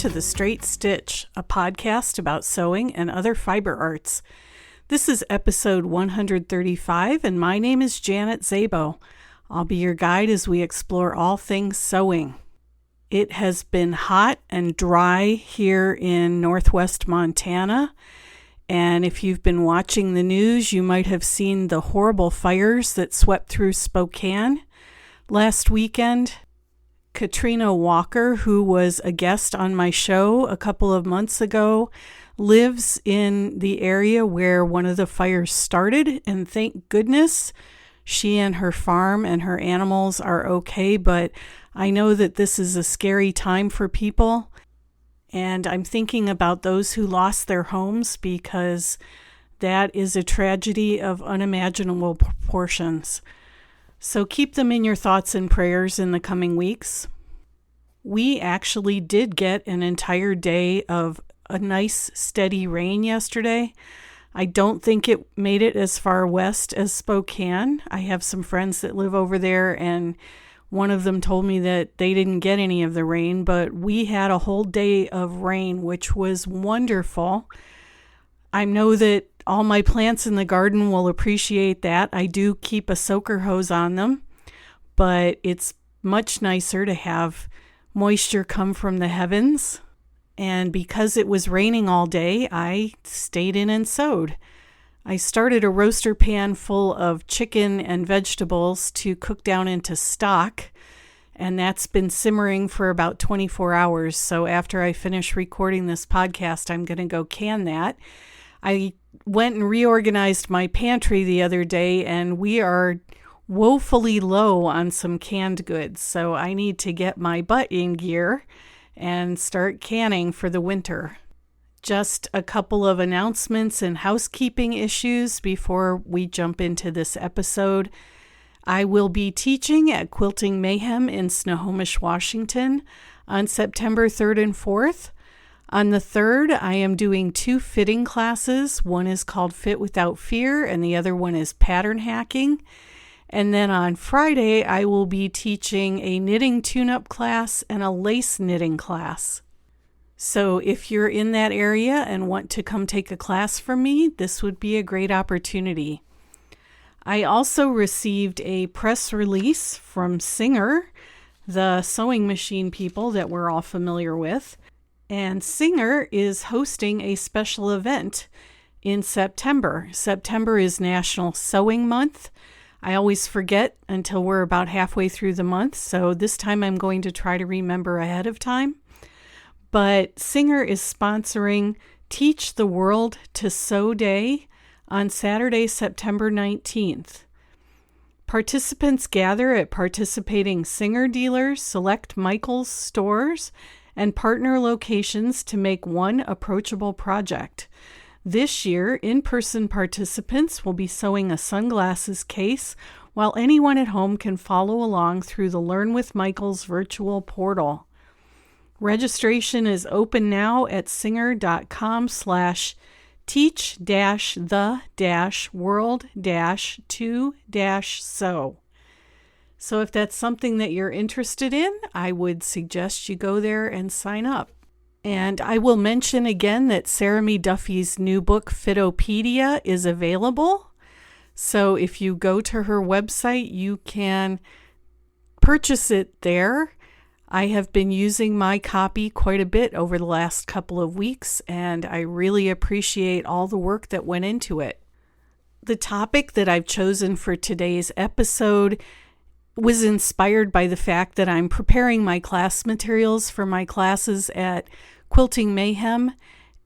to The Straight Stitch, a podcast about sewing and other fiber arts. This is episode 135, and my name is Janet Szabo. I'll be your guide as we explore all things sewing. It has been hot and dry here in northwest Montana, and if you've been watching the news, you might have seen the horrible fires that swept through Spokane last weekend. Katrina Walker, who was a guest on my show a couple of months ago, lives in the area where one of the fires started, and thank goodness she and her farm and her animals are okay, but I know that this is a scary time for people, and I'm thinking about those who lost their homes because that is a tragedy of unimaginable proportions. So keep them in your thoughts and prayers in the coming weeks. We actually did get an entire day of a nice steady rain yesterday. I don't think it made it as far west as Spokane. I have some friends that live over there, and one of them told me that they didn't get any of the rain, but we had a whole day of rain, which was wonderful. I know that all my plants in the garden will appreciate that. I do keep a soaker hose on them, but it's much nicer to have moisture come from the heavens. And because it was raining all day, I stayed in and sewed. I started a roaster pan full of chicken and vegetables to cook down into stock, and that's been simmering for about 24 hours. So after I finish recording this podcast, I'm going to go can that. I went and reorganized my pantry the other day, and we are woefully low on some canned goods. So I need to get my butt in gear and start canning for the winter. Just a couple of announcements and housekeeping issues before we jump into this episode. I will be teaching at Quilting Mayhem in Snohomish, Washington on September 3rd and 4th. On the 3rd, I am doing 2 fitting classes. One is called Fit Without Fear, and the other one is pattern hacking. And then on Friday, I will be teaching a knitting tune-up class and a lace knitting class. So if you're in that area and want to come take a class from me, this would be a great opportunity. I also received a press release from Singer, the sewing machine people that we're all familiar with. And Singer is hosting a special event in September. September is National Sewing Month. I always forget until we're about halfway through the month, so this time I'm going to try to remember ahead of time. But Singer is sponsoring Teach the World to Sew Day on Saturday, September 19th. Participants gather at participating Singer dealers, select Michaels stores, and partner locations to make one approachable project. This year, in-person participants will be sewing a sunglasses case, while anyone at home can follow along through the Learn with Michaels virtual portal. Registration is open now at singer.com/teach-the-world-2-sew. So if that's something that you're interested in, I would suggest you go there and sign up. And I will mention again that Sarah Mee Duffy's new book, Fitopedia, is available. So if you go to her website, you can purchase it there. I have been using my copy quite a bit over the last couple of weeks, and I really appreciate all the work that went into it. The topic that I've chosen for today's episode was inspired by the fact that I'm preparing my class materials for my classes at Quilting Mayhem,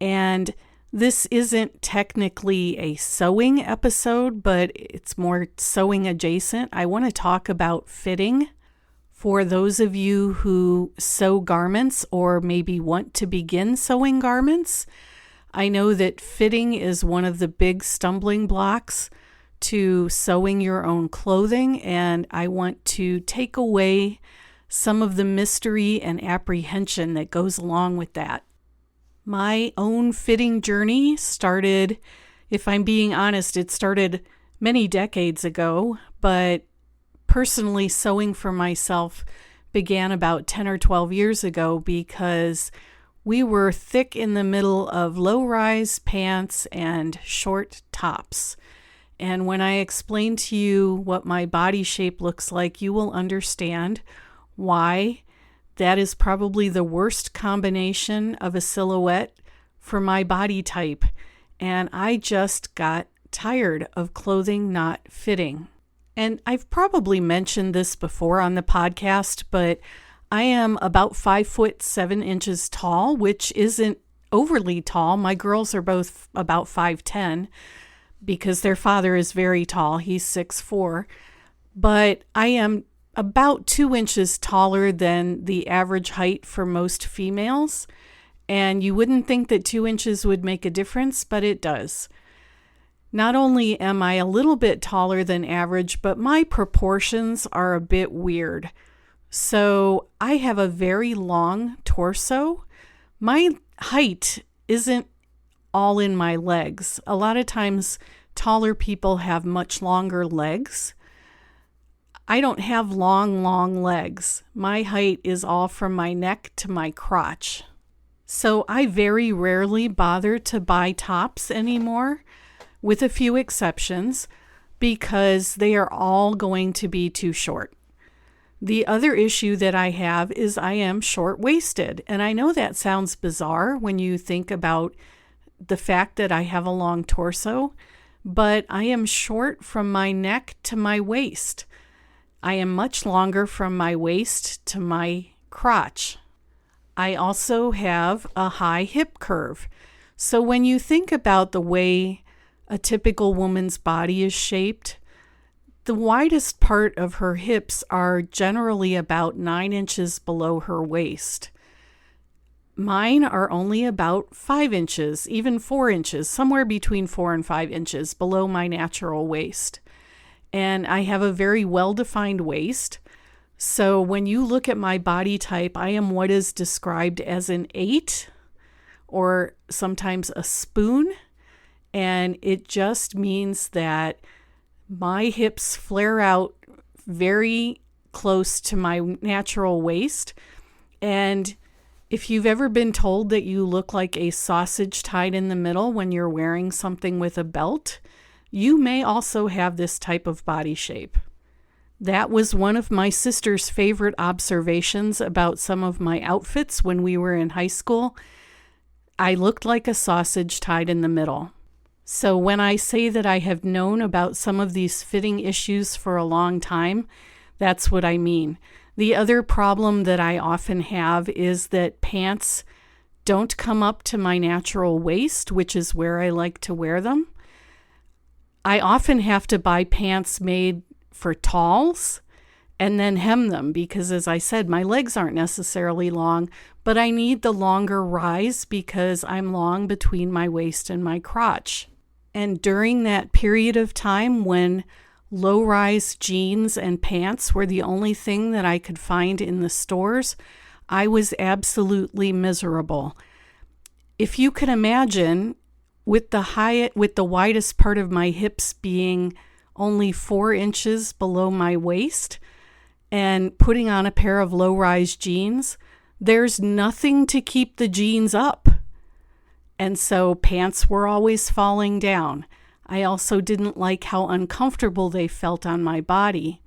and this isn't technically a sewing episode, but it's more sewing adjacent. I want to talk about fitting. For those of you who sew garments or maybe want to begin sewing garments, I know that fitting is one of the big stumbling blocks to sewing your own clothing, and I want to take away some of the mystery and apprehension that goes along with that. My own fitting journey started, if I'm being honest, it started many decades ago, but personally sewing for myself began about 10 or 12 years ago because we were thick in the middle of low-rise pants and short tops. And when I explain to you what my body shape looks like, you will understand why that is probably the worst combination of a silhouette for my body type. And I just got tired of clothing not fitting. And I've probably mentioned this before on the podcast, but I am about 5'7" tall, which isn't overly tall. My girls are both about 5'10" because their father is very tall. He's 6'4", but I am about 2 inches taller than the average height for most females. And you wouldn't think that 2 inches would make a difference, but it does. Not only am I a little bit taller than average, but my proportions are a bit weird. So I have a very long torso. My height isn't all in my legs. A lot of times taller people have much longer legs. I don't have long legs. My height is all from my neck to my crotch. So I very rarely bother to buy tops anymore, with a few exceptions, because they are all going to be too short. The other issue that I have is I am short-waisted, and I know that sounds bizarre when you think about the fact that I have a long torso, but I am short from my neck to my waist. I am much longer from my waist to my crotch. I also have a high hip curve. So when you think about the way a typical woman's body is shaped, the widest part of her hips are generally about 9 inches below her waist. Mine are only about 5 inches, even 4 inches, somewhere between 4 and 5 inches below my natural waist. And I have a very well-defined waist. So when you look at my body type, I am what is described as an 8 or sometimes a spoon. And it just means that my hips flare out very close to my natural waist. And if you've ever been told that you look like a sausage tied in the middle when you're wearing something with a belt, you may also have this type of body shape. That was one of my sister's favorite observations about some of my outfits when we were in high school. I looked like a sausage tied in the middle. So when I say that I have known about some of these fitting issues for a long time, that's what I mean. The other problem that I often have is that pants don't come up to my natural waist, which is where I like to wear them. I often have to buy pants made for talls and then hem them because, as I said, my legs aren't necessarily long, but I need the longer rise because I'm long between my waist and my crotch. And during that period of time when low-rise jeans and pants were the only thing that I could find in the stores, I was absolutely miserable. If you can imagine, with the widest part of my hips being only 4 inches below my waist and putting on a pair of low-rise jeans, there's nothing to keep the jeans up. And so pants were always falling down. I also didn't like how uncomfortable they felt on my body.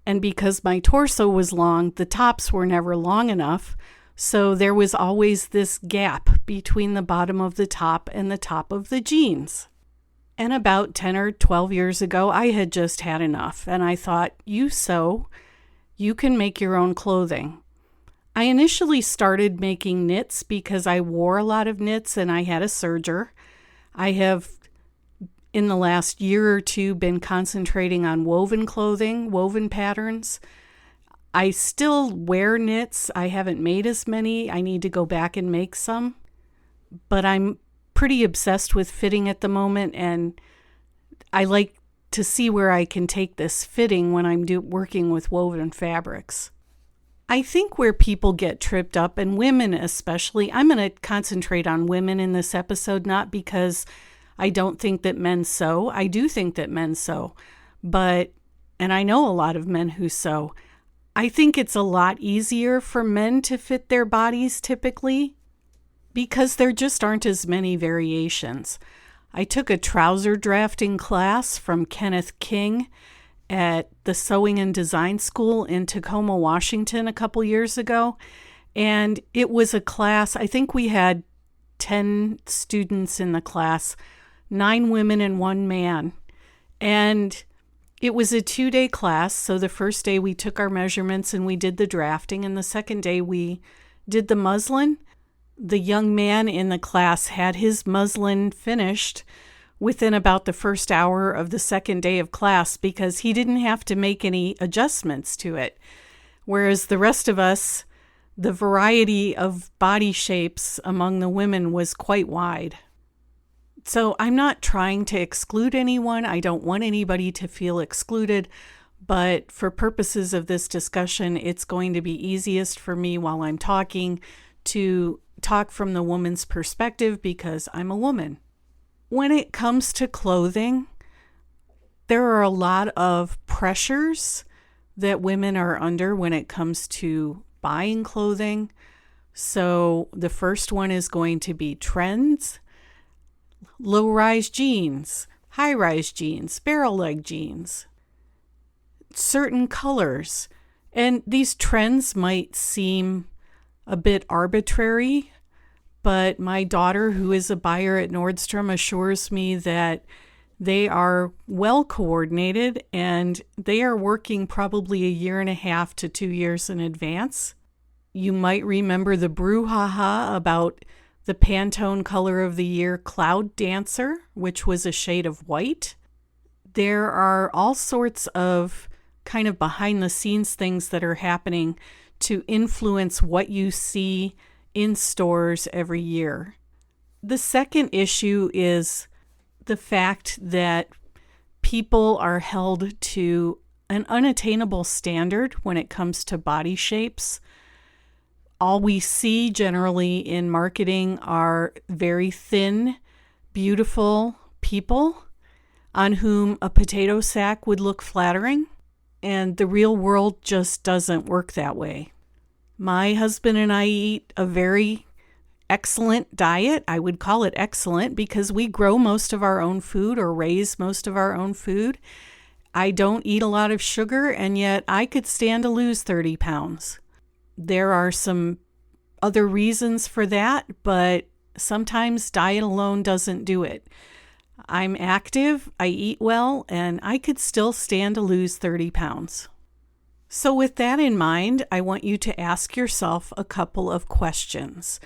And because my torso was long, the tops were never long enough, so there was always this gap between the bottom of the top and the top of the jeans. And about 10 or 12 years ago, I had just had enough, and I thought, you sew, you can make your own clothing. I initially started making knits because I wore a lot of knits and I had a serger. I have, in the last year or two, been concentrating on woven clothing, woven patterns. I still wear knits. I haven't made as many. I need to go back and make some. But I'm pretty obsessed with fitting at the moment, and I like to see where I can take this fitting when I'm working with woven fabrics. I think where people get tripped up, and women especially, I'm going to concentrate on women in this episode, not because I don't think that men sew. I do think that men sew, and I know a lot of men who sew. I think it's a lot easier for men to fit their bodies typically because there just aren't as many variations. I took a trouser drafting class from Kenneth King at the Sewing and Design School in Tacoma, Washington a couple years ago. And it was a class, I think we had 10 students in the class, 9 women and 1 man. And it was a 2-day class. So the first day we took our measurements and we did the drafting. And the second day we did the muslin. The young man in the class had his muslin finished within about the first hour of the second day of class because he didn't have to make any adjustments to it. Whereas the rest of us, the variety of body shapes among the women was quite wide. So I'm not trying to exclude anyone. I don't want anybody to feel excluded. But for purposes of this discussion, it's going to be easiest for me while I'm talking to talk from the woman's perspective because I'm a woman. When it comes to clothing, there are a lot of pressures that women are under when it comes to buying clothing. So the first one is going to be trends, low-rise jeans, high-rise jeans, barrel leg jeans, certain colors. And these trends might seem a bit arbitrary, but my daughter, who is a buyer at Nordstrom, assures me that they are well coordinated and they are working probably 1.5 to 2 years in advance. You might remember the brouhaha about the Pantone color of the year Cloud Dancer, which was a shade of white. There are all sorts of kind of behind the scenes things that are happening to influence what you see in stores every year. The second issue is the fact that people are held to an unattainable standard when it comes to body shapes. All we see generally in marketing are very thin, beautiful people on whom a potato sack would look flattering, and the real world just doesn't work that way. My husband and I eat a very excellent diet. I would call it excellent because we grow most of our own food or raise most of our own food. I don't eat a lot of sugar, and yet I could stand to lose 30 pounds. There are some other reasons for that, but sometimes diet alone doesn't do it. I'm active, I eat well, and I could still stand to lose 30 pounds. So with that in mind, I want you to ask yourself a couple of questions.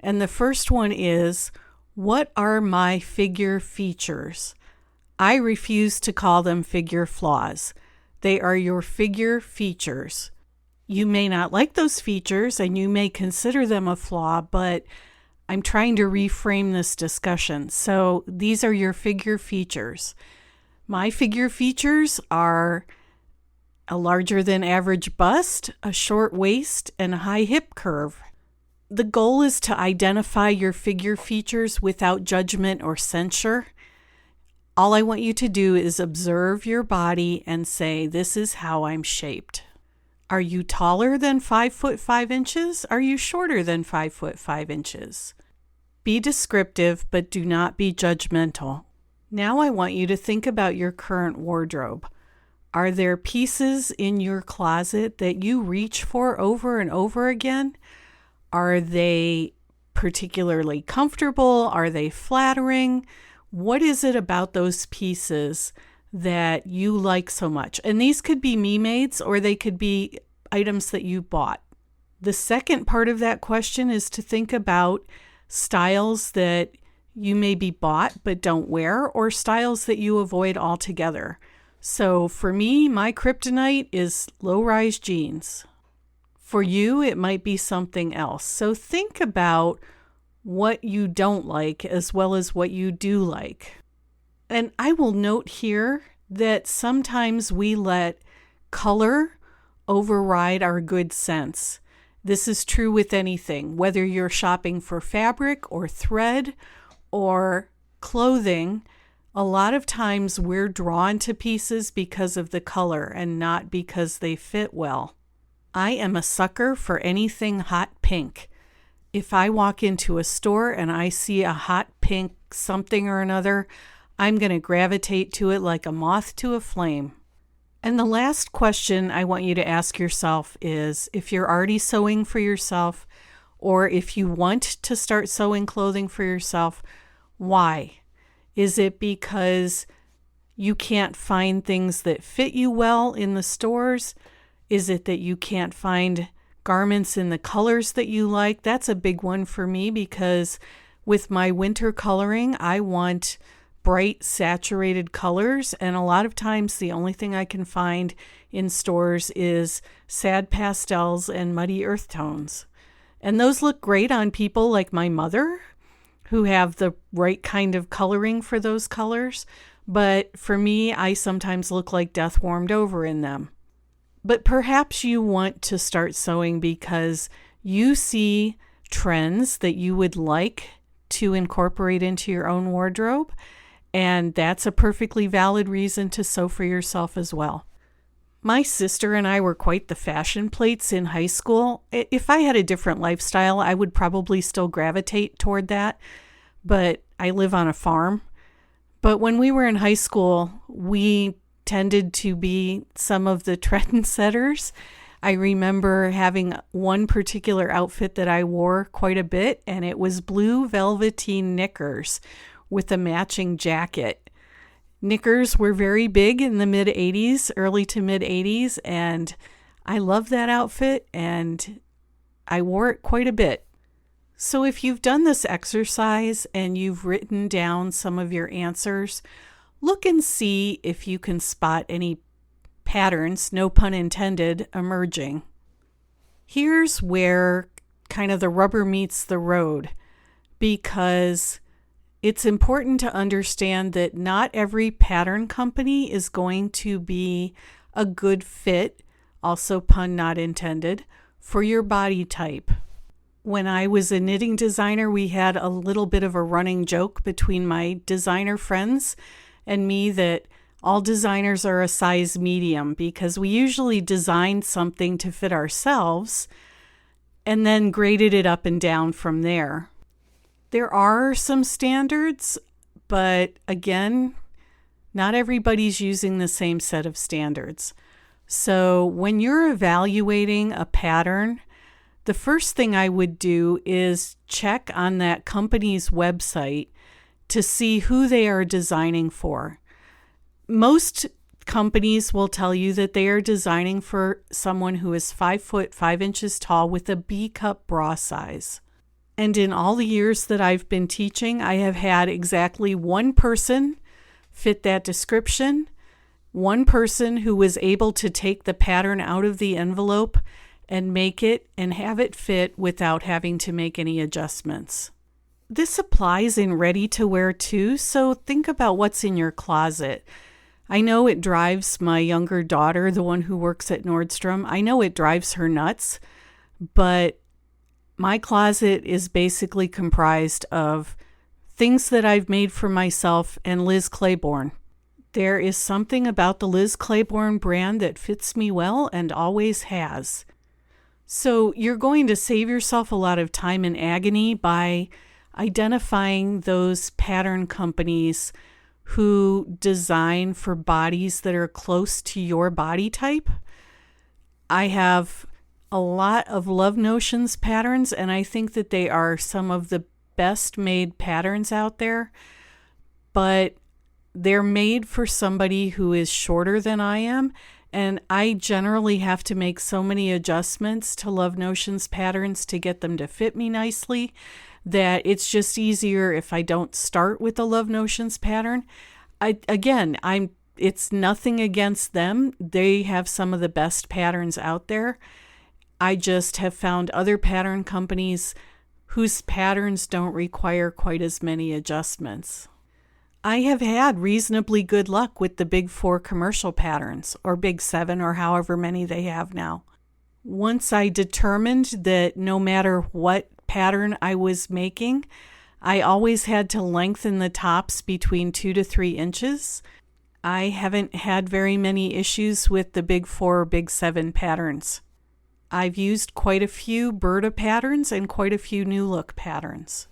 And the first one is, what are my figure features? I refuse to call them figure flaws. They are your figure features. You may not like those features and you may consider them a flaw, but I'm trying to reframe this discussion. So these are your figure features. My figure features are a larger than average bust, a short waist, and a high hip curve. The goal is to identify your figure features without judgment or censure. All I want you to do is observe your body and say, this is how I'm shaped. Are you taller than 5 foot 5 inches? Are you shorter than 5 foot 5 inches? Be descriptive, but do not be judgmental. Now I want you to think about your current wardrobe. Are there pieces in your closet that you reach for over and over again? Are they particularly comfortable? Are they flattering? What is it about those pieces that you like so much? And these could be me-mades or they could be items that you bought. The second part of that question is to think about styles that you maybe bought but don't wear, or styles that you avoid altogether. So for me, my kryptonite is low-rise jeans. For you, it might be something else. So think about what you don't like as well as what you do like. And I will note here that sometimes we let color override our good sense. This is true with anything, whether you're shopping for fabric or thread or clothing. A lot of times we're drawn to pieces because of the color and not because they fit well. I am a sucker for anything hot pink. If I walk into a store and I see a hot pink something or another, I'm going to gravitate to it like a moth to a flame. And the last question I want you to ask yourself is, if you're already sewing for yourself, or if you want to start sewing clothing for yourself, why? Is it because you can't find things that fit you well in the stores? Is it that you can't find garments in the colors that you like? That's a big one for me, because with my winter coloring, I want bright, saturated colors, and a lot of times the only thing I can find in stores is sad pastels and muddy earth tones. And those look great on people like my mother, who have the right kind of coloring for those colors. But for me, I sometimes look like death warmed over in them. But perhaps you want to start sewing because you see trends that you would like to incorporate into your own wardrobe, and that's a perfectly valid reason to sew for yourself as well. My sister and I were quite the fashion plates in high school. If I had a different lifestyle, I would probably still gravitate toward that, but I live on a farm. But when we were in high school, we tended to be some of the trendsetters. I remember having one particular outfit that I wore quite a bit, and it was blue velveteen knickers with a matching jacket. Knickers were very big in the mid-'80s, early to mid-'80s, and I loved that outfit, and I wore it quite a bit. So if you've done this exercise and you've written down some of your answers, look and see if you can spot any patterns, no pun intended, emerging. Here's where kind of the rubber meets the road, because it's important to understand that not every pattern company is going to be a good fit, also pun not intended, for your body type. When I was a knitting designer, we had a little bit of a running joke between my designer friends and me that all designers are a size medium, because we usually designed something to fit ourselves and then graded it up and down from there. There are some standards, but again, not everybody's using the same set of standards. So when you're evaluating a pattern, the first thing I would do is check on that company's website to see who they are designing for. Most companies will tell you that they are designing for someone who is 5 foot 5 inches tall with a B-cup bra size. And in all the years that I've been teaching, I have had exactly one person fit that description, one person who was able to take the pattern out of the envelope and make it and have it fit without having to make any adjustments. This applies in ready-to-wear too, so think about what's in your closet. I know it drives my younger daughter, the one who works at Nordstrom, I know it drives her nuts, but my closet is basically comprised of things that I've made for myself and Liz Claiborne. There is something about the Liz Claiborne brand that fits me well and always has. So you're going to save yourself a lot of time and agony by identifying those pattern companies who design for bodies that are close to your body type. I have a lot of Love Notions patterns, and I think that they are some of the best made patterns out there, but they're made for somebody who is shorter than I am, and I generally have to make so many adjustments to Love Notions patterns to get them to fit me nicely that it's just easier if I don't start with the Love Notions pattern. It's nothing against them. They have some of the best patterns out there. I just have found other pattern companies whose patterns don't require quite as many adjustments. I have had reasonably good luck with the Big 4 commercial patterns, or Big 7, or however many they have now. Once I determined that no matter what pattern I was making, I always had to lengthen the tops between 2 to 3 inches. I haven't had very many issues with the Big 4 or Big 7 patterns. I've used quite a few Berta patterns and quite a few New Look patterns.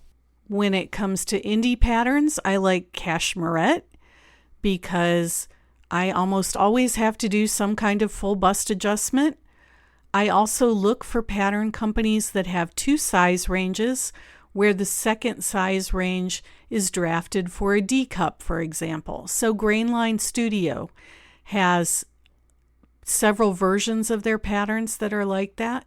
When it comes to indie patterns, I like cashmerette because I almost always have to do some kind of full bust adjustment. I also look for pattern companies that have 2 size ranges, where the second size range is drafted for a D cup, for example. So Grainline Studio has several versions of their patterns that are like that.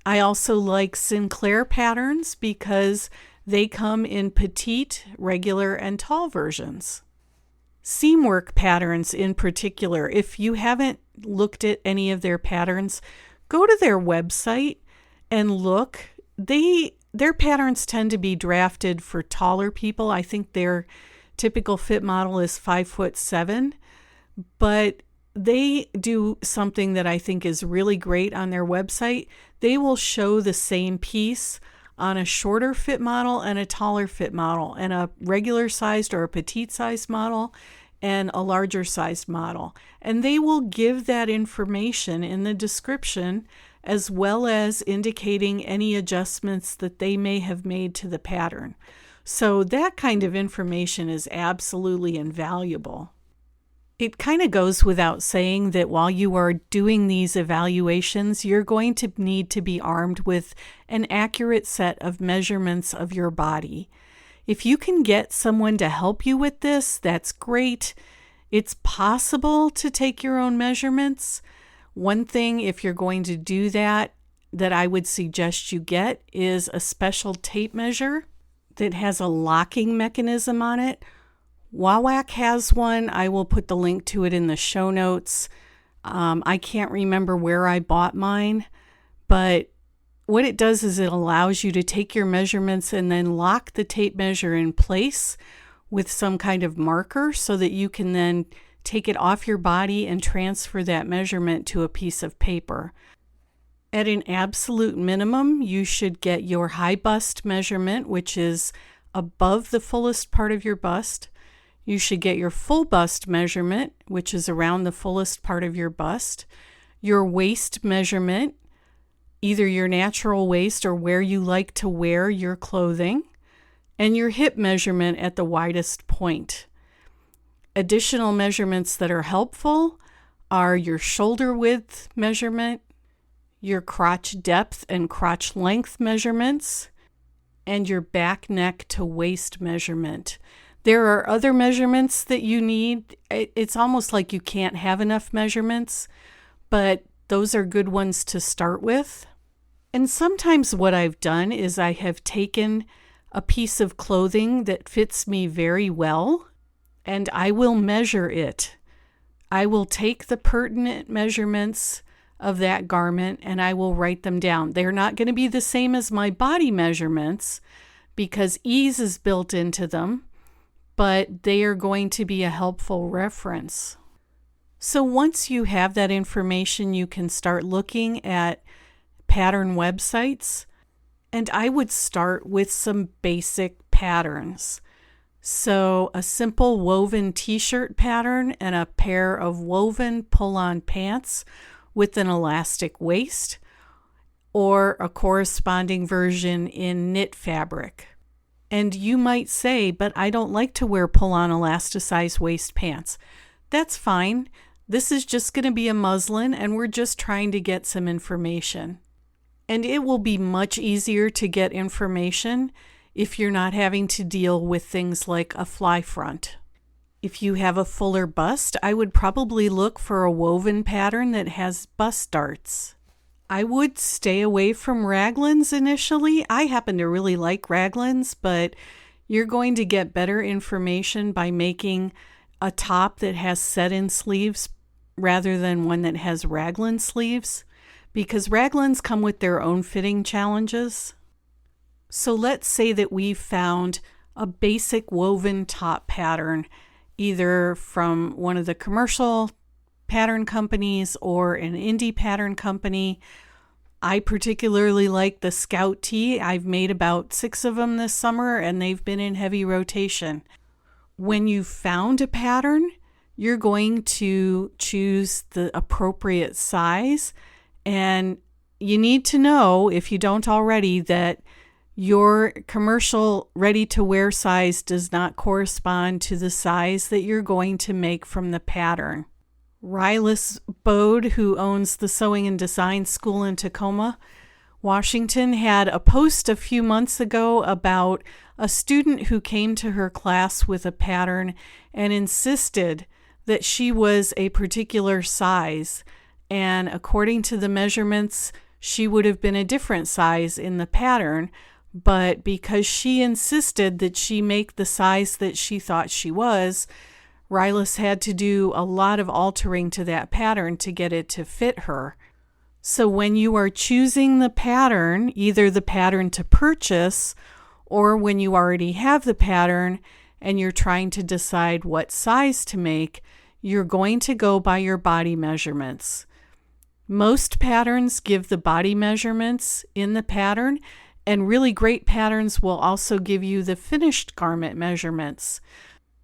I also like Sinclair patterns because they come in petite, regular, and tall versions. Seamwork patterns in particular, if you haven't looked at any of their patterns, go to their website and look. Their patterns tend to be drafted for taller people. I think their typical fit model is 5'7", but they do something that I think is really great on their website. They will show the same piece on a shorter fit model and a taller fit model, and a regular sized or a petite sized model and a larger sized model. And they will give that information in the description, as well as indicating any adjustments that they may have made to the pattern. So that kind of information is absolutely invaluable. It kind of goes without saying that while you are doing these evaluations, you're going to need to be armed with an accurate set of measurements of your body. If you can get someone to help you with this, that's great. It's possible to take your own measurements. One thing, if you're going to do that I would suggest you get is a special tape measure that has a locking mechanism on it. Wawak has one. I will put the link to it in the show notes. I can't remember where I bought mine, but what it does is it allows you to take your measurements and then lock the tape measure in place with some kind of marker so that you can then take it off your body and transfer that measurement to a piece of paper. At an absolute minimum, you should get your high bust measurement, which is above the fullest part of your bust. You should get your full bust measurement, which is around the fullest part of your bust. Your waist measurement, either your natural waist or where you like to wear your clothing. And your hip measurement at the widest point. Additional measurements that are helpful are your shoulder width measurement, your crotch depth and crotch length measurements, and your back neck to waist measurement. There are other measurements that you need. It's almost like you can't have enough measurements, but those are good ones to start with. And sometimes what I've done is I have taken a piece of clothing that fits me very well, and I will measure it. I will take the pertinent measurements of that garment and I will write them down. They're not going to be the same as my body measurements because ease is built into them, but they are going to be a helpful reference. So once you have that information, you can start looking at pattern websites, and I would start with some basic patterns. So a simple woven t-shirt pattern and a pair of woven pull-on pants with an elastic waist, or a corresponding version in knit fabric. And you might say, but I don't like to wear pull-on elasticized waist pants. That's fine. This is just going to be a muslin, and we're just trying to get some information. And it will be much easier to get information if you're not having to deal with things like a fly front. If you have a fuller bust, I would probably look for a woven pattern that has bust darts. I would stay away from raglans initially. I happen to really like raglans, but you're going to get better information by making a top that has set-in sleeves rather than one that has raglan sleeves, because raglans come with their own fitting challenges. So let's say that we've found a basic woven top pattern, either from one of the commercial pattern companies or an indie pattern company. I particularly like the Scout Tee. I've made about 6 of them this summer, and they've been in heavy rotation. When you've found a pattern, you're going to choose the appropriate size, and you need to know, if you don't already, that your commercial ready-to-wear size does not correspond to the size that you're going to make from the pattern. Rylas Bode, who owns the Sewing and Design School in Tacoma, Washington, had a post a few months ago about a student who came to her class with a pattern and insisted that she was a particular size, and according to the measurements, she would have been a different size in the pattern, but because she insisted that she make the size that she thought she was, Rylas had to do a lot of altering to that pattern to get it to fit her. So when you are choosing the pattern, either the pattern to purchase or when you already have the pattern and you're trying to decide what size to make, you're going to go by your body measurements. Most patterns give the body measurements in the pattern, and really great patterns will also give you the finished garment measurements.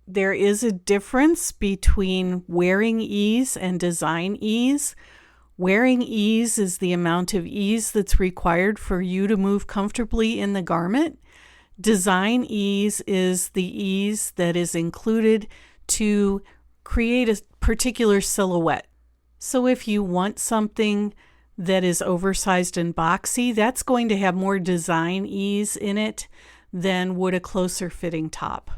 There is a difference between wearing ease and design ease. Wearing ease is the amount of ease that's required for you to move comfortably in the garment. Design ease is the ease that is included to create a particular silhouette. So if you want something that is oversized and boxy, that's going to have more design ease in it than would a closer fitting top.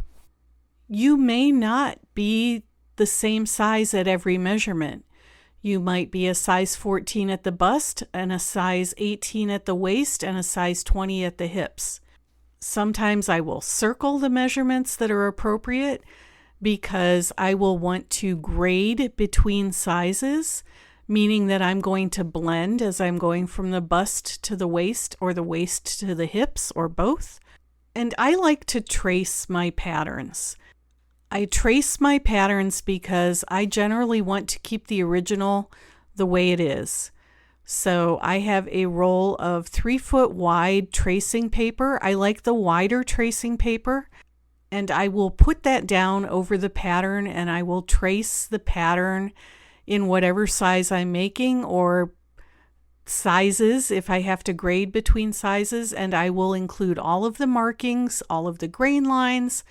You may not be the same size at every measurement. You might be a size 14 at the bust and a size 18 at the waist and a size 20 at the hips. Sometimes I will circle the measurements that are appropriate because I will want to grade between sizes, meaning that I'm going to blend as I'm going from the bust to the waist or the waist to the hips or both. And I like to trace my patterns. I trace my patterns because I generally want to keep the original the way it is. So I have a roll of 3-foot wide tracing paper. I like the wider tracing paper, and I will put that down over the pattern and I will trace the pattern in whatever size I'm making or sizes if I have to grade between sizes, and I will include all of the markings, all of the grain lines,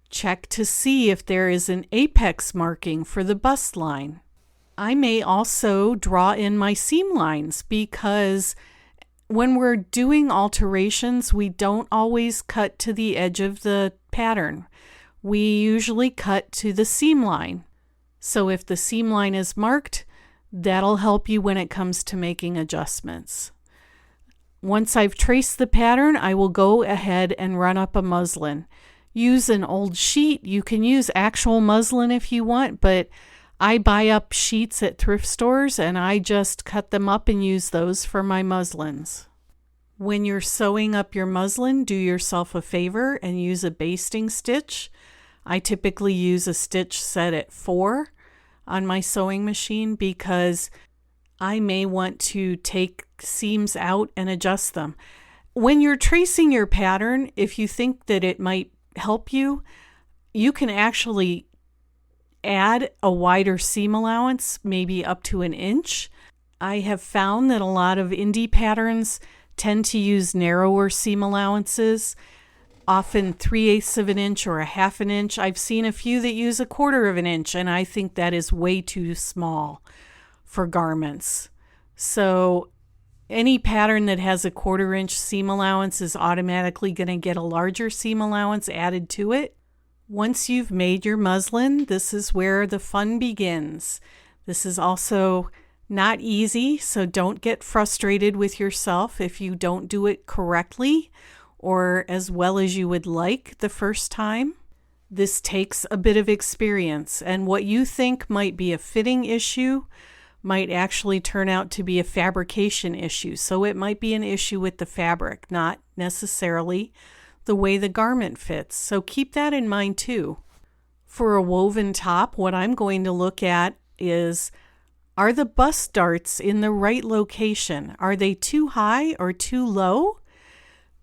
check to see if there is an apex marking for the bust line. I may also draw in my seam lines because when we're doing alterations, we don't always cut to the edge of the pattern. We usually cut to the seam line. So if the seam line is marked, that'll help you when it comes to making adjustments. Once I've traced the pattern, I will go ahead and run up a muslin. Use an old sheet. You can use actual muslin if you want, but I buy up sheets at thrift stores and I just cut them up and use those for my muslins. When you're sewing up your muslin, do yourself a favor and use a basting stitch. I typically use a stitch set at 4 on my sewing machine because I may want to take seams out and adjust them. When you're tracing your pattern, if you think that it might help you, you can actually add a wider seam allowance, maybe up to 1 inch. I have found that a lot of indie patterns tend to use narrower seam allowances, often 3/8 of an inch or a 1/2 an inch. I've seen a few that use 1/4 of an inch, and I think that is way too small for garments. So any pattern that has a 1/4 inch seam allowance is automatically going to get a larger seam allowance added to it. Once you've made your muslin, this is where the fun begins. This is also not easy, so don't get frustrated with yourself if you don't do it correctly or as well as you would like the first time. This takes a bit of experience, and what you think might be a fitting issue might actually turn out to be a fabrication issue. So it might be an issue with the fabric, not necessarily the way the garment fits. So keep that in mind too. For a woven top, what I'm going to look at is, are the bust darts in the right location? Are they too high or too low?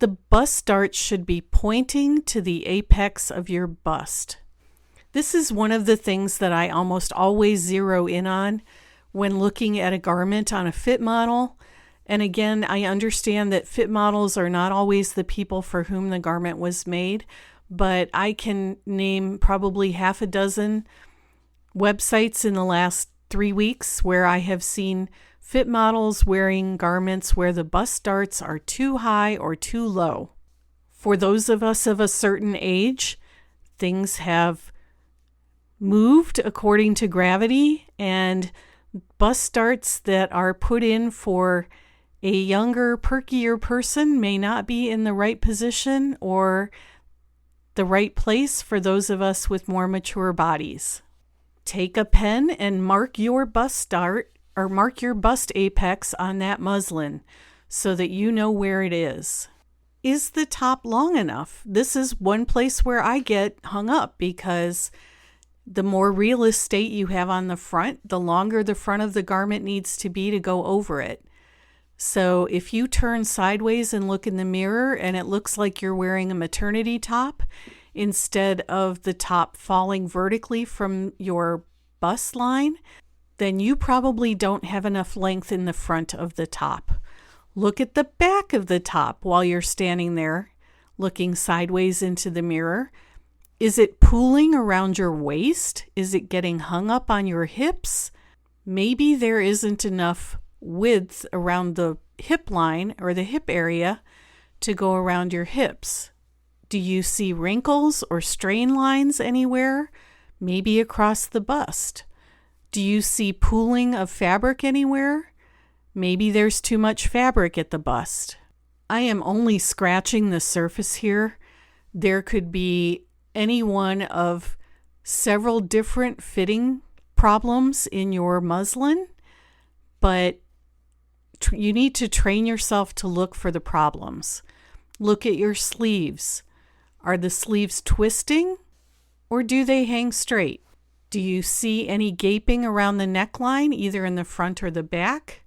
The bust darts should be pointing to the apex of your bust. This is one of the things that I almost always zero in on when looking at a garment on a fit model, And again, I understand that fit models are not always the people for whom the garment was made, but I can name probably half a dozen websites in the last 3 weeks where I have seen fit models wearing garments where the bust darts are too high or too low. For those of us of a certain age, things have moved according to gravity, and bust darts that are put in for a younger, perkier person may not be in the right position or the right place for those of us with more mature bodies. Take a pen and mark your bust dart or mark your bust apex on that muslin so that you know where it is. Is the top long enough? This is one place where I get hung up because the more real estate you have on the front, the longer the front of the garment needs to be to go over it. So if you turn sideways and look in the mirror and it looks like you're wearing a maternity top instead of the top falling vertically from your bust line, then you probably don't have enough length in the front of the top. Look at the back of the top while you're standing there looking sideways into the mirror. Is it pooling around your waist? Is it getting hung up on your hips? Maybe there isn't enough width around the hip line or the hip area to go around your hips. Do you see wrinkles or strain lines anywhere? Maybe across the bust. Do you see pooling of fabric anywhere? Maybe there's too much fabric at the bust. I am only scratching the surface here. There could be any one of several different fitting problems in your muslin, but you need to train yourself to look for the problems. Look at your sleeves. Are the sleeves twisting or do they hang straight? Do you see any gaping around the neckline, either in the front or the back?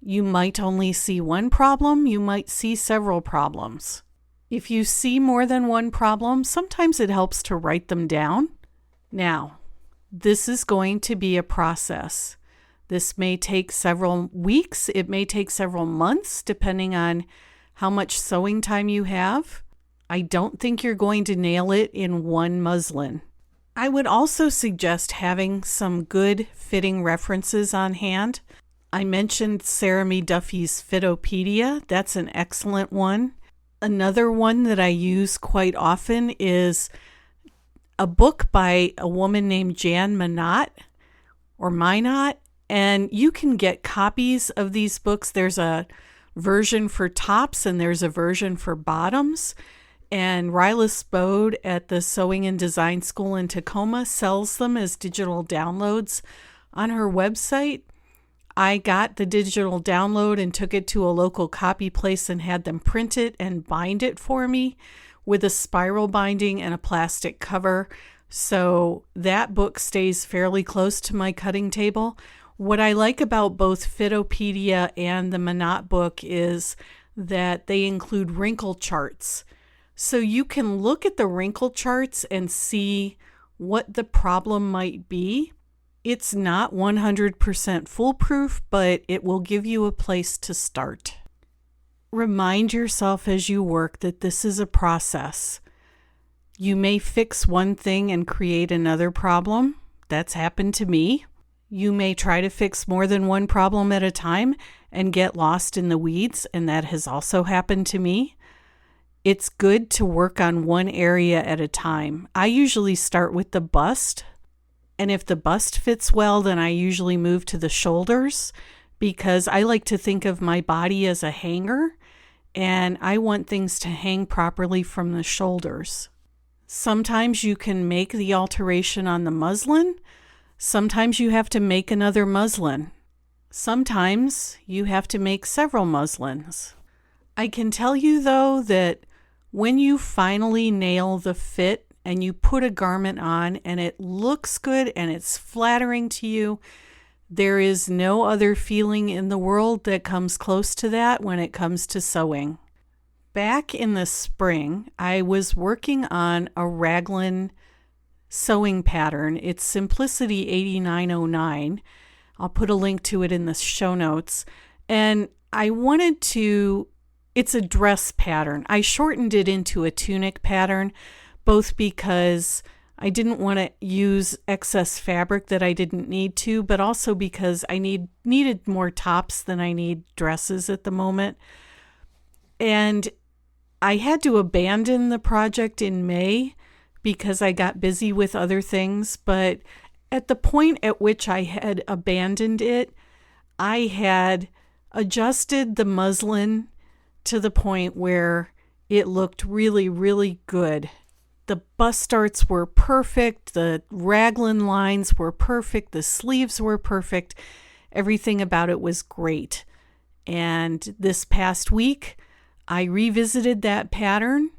You might only see one problem, you might see several problems. If you see more than one problem, sometimes it helps to write them down. Now, this is going to be a process. This may take several weeks, it may take several months, depending on how much sewing time you have. I don't think you're going to nail it in one muslin. I would also suggest having some good fitting references on hand. I mentioned Sarah Mee Duffy's Fitopedia. That's an excellent one. Another one that I use quite often is a book by a woman named Jan Minot, and you can get copies of these books. There's a version for tops and there's a version for bottoms. And Ryla Spode at the Sewing and Design School in Tacoma sells them as digital downloads on her website. I got the digital download and took it to a local copy place and had them print it and bind it for me with a spiral binding and a plastic cover. So that book stays fairly close to my cutting table. What I like about both Fitopedia and the Minot book is that they include wrinkle charts. So you can look at the wrinkle charts and see what the problem might be. It's not 100% foolproof, but it will give you a place to start. Remind yourself as you work that this is a process. You may fix one thing and create another problem. That's happened to me. You may try to fix more than one problem at a time and get lost in the weeds, and that has also happened to me. It's good to work on one area at a time. I usually start with the bust, and if the bust fits well, then I usually move to the shoulders because I like to think of my body as a hanger, and I want things to hang properly from the shoulders. Sometimes you can make the alteration on the muslin. Sometimes you have to make another muslin. Sometimes you have to make several muslins. I can tell you, though, that when you finally nail the fit and you put a garment on and it looks good and it's flattering to you, there is no other feeling in the world that comes close to that when it comes to sewing. Back in the spring, I was working on a raglan sewing pattern. It's Simplicity 8909. I'll put a link to it in the show notes. And it's a dress pattern. I shortened it into a tunic pattern, both because I didn't want to use excess fabric that I didn't need to, but also because I needed more tops than I need dresses at the moment. And I had to abandon the project in May because I got busy with other things, but at the point at which I had abandoned it, I had adjusted the muslin to the point where it looked really, really good. The bust darts were perfect, the raglan lines were perfect, the sleeves were perfect, everything about it was great. And this past week, I revisited that pattern.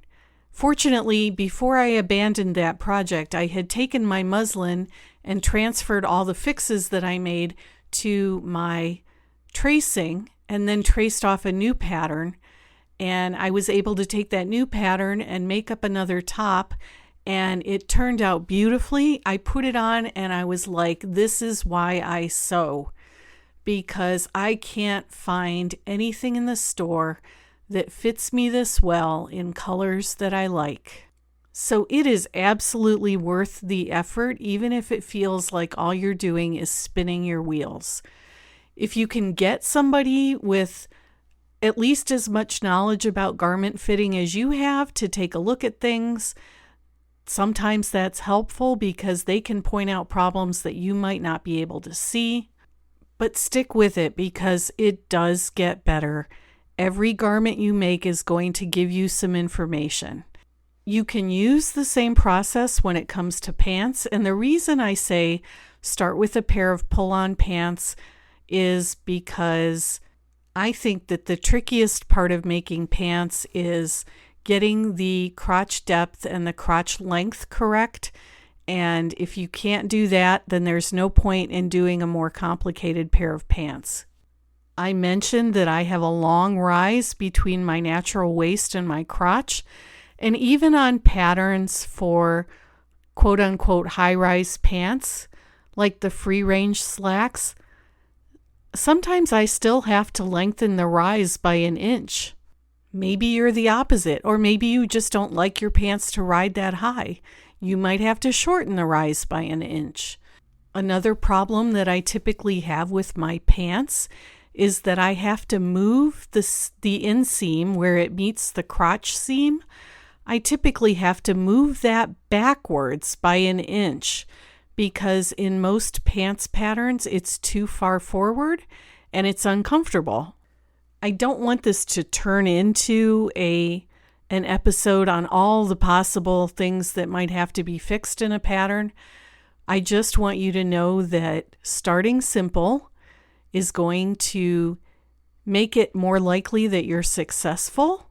Fortunately, before I abandoned that project, I had taken my muslin and transferred all the fixes that I made to my tracing and then traced off a new pattern. And I was able to take that new pattern and make up another top, and it turned out beautifully. I put it on and I was like, this is why I sew, because I can't find anything in the store that fits me this well in colors that I like. So it is absolutely worth the effort, even if it feels like all you're doing is spinning your wheels. If you can get somebody with at least as much knowledge about garment fitting as you have to take a look at things, sometimes that's helpful because they can point out problems that you might not be able to see. But stick with it because it does get better. Every garment you make is going to give you some information. You can use the same process when it comes to pants, and the reason I say start with a pair of pull-on pants is because I think that the trickiest part of making pants is getting the crotch depth and the crotch length correct. And if you can't do that, then there's no point in doing a more complicated pair of pants. I mentioned that I have a long rise between my natural waist and my crotch. And even on patterns for quote unquote high-rise pants, like the free-range slacks, sometimes I still have to lengthen the rise by an inch. Maybe you're the opposite, or maybe you just don't like your pants to ride that high. You might have to shorten the rise by an inch. Another problem that I typically have with my pants is that I have to move the inseam where it meets the crotch seam. I typically have to move that backwards by an inch because in most pants patterns, it's too far forward and it's uncomfortable. I don't want this to turn into an episode on all the possible things that might have to be fixed in a pattern. I just want you to know that starting simple is going to make it more likely that you're successful.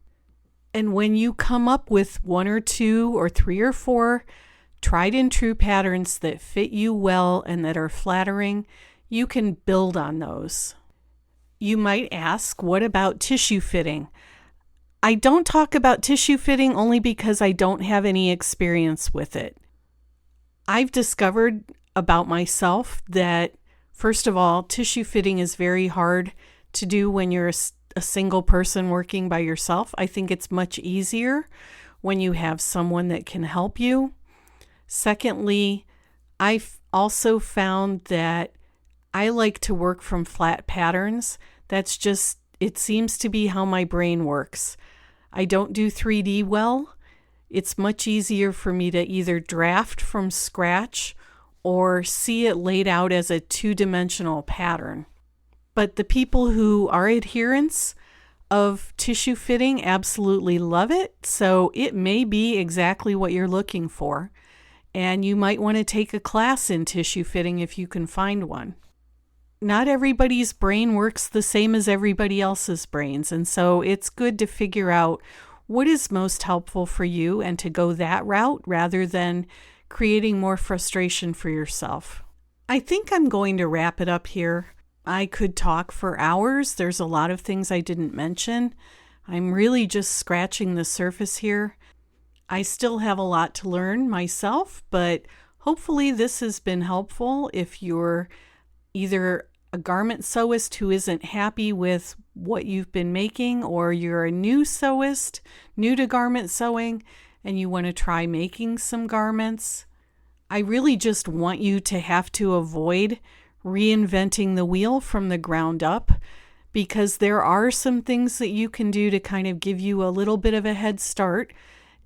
And when you come up with 1 or 2 or 3 or 4 tried and true patterns that fit you well and that are flattering, you can build on those. You might ask, what about tissue fitting? I don't talk about tissue fitting only because I don't have any experience with it. I've discovered about myself that, first of all, tissue fitting is very hard to do when you're a single person working by yourself. I think it's much easier when you have someone that can help you. Secondly, I've also found that I like to work from flat patterns. That's just, it seems to be how my brain works. I don't do 3D well. It's much easier for me to either draft from scratch or see it laid out as a 2-dimensional pattern. But the people who are adherents of tissue fitting absolutely love it, so it may be exactly what you're looking for. And you might want to take a class in tissue fitting if you can find one. Not everybody's brain works the same as everybody else's brains, and so it's good to figure out what is most helpful for you and to go that route rather than creating more frustration for yourself. I think I'm going to wrap it up here. I could talk for hours. There's a lot of things I didn't mention. I'm really just scratching the surface here. I still have a lot to learn myself, but hopefully this has been helpful if you're either a garment sewist who isn't happy with what you've been making, or you're a new sewist, new to garment sewing, and you want to try making some garments. I really just want you to have to avoid reinventing the wheel from the ground up, because there are some things that you can do to kind of give you a little bit of a head start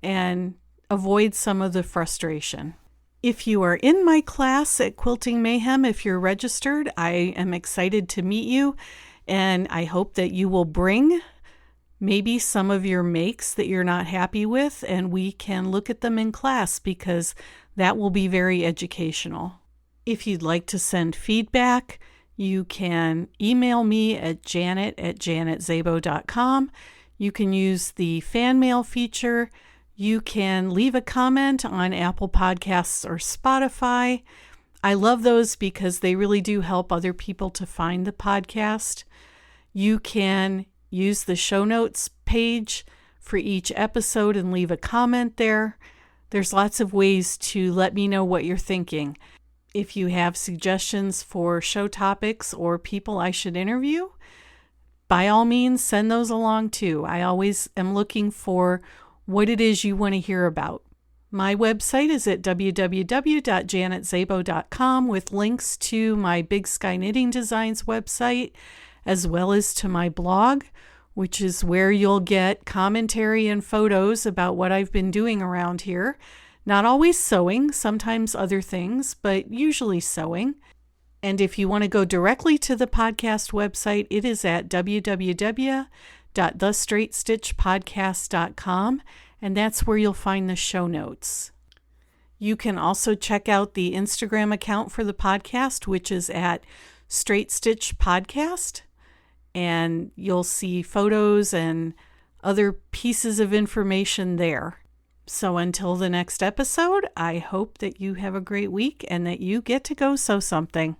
and avoid some of the frustration. If you are in my class at Quilting Mayhem, if you're registered, I am excited to meet you, and I hope that you will bring maybe some of your makes that you're not happy with, and we can look at them in class, because that will be very educational. If you'd like to send feedback, you can email me at janet@janetzabo.com. You can use the fan mail feature. You can leave a comment on Apple Podcasts or Spotify. I love those because they really do help other people to find the podcast. You can use the show notes page for each episode and leave a comment there. There's lots of ways to let me know what you're thinking. If you have suggestions for show topics or people I should interview, by all means, send those along too. I always am looking for what it is you want to hear about. My website is at www.janetzabo.com with links to my Big Sky Knitting Designs website, as well as to my blog, which is where you'll get commentary and photos about what I've been doing around here. Not always sewing, sometimes other things, but usually sewing. And if you want to go directly to the podcast website, it is at www.thestraightstitchpodcast.com, and that's where you'll find the show notes. You can also check out the Instagram account for the podcast, which is at Straight Stitch Podcast, and you'll see photos and other pieces of information there. So until the next episode, I hope that you have a great week and that you get to go sew something.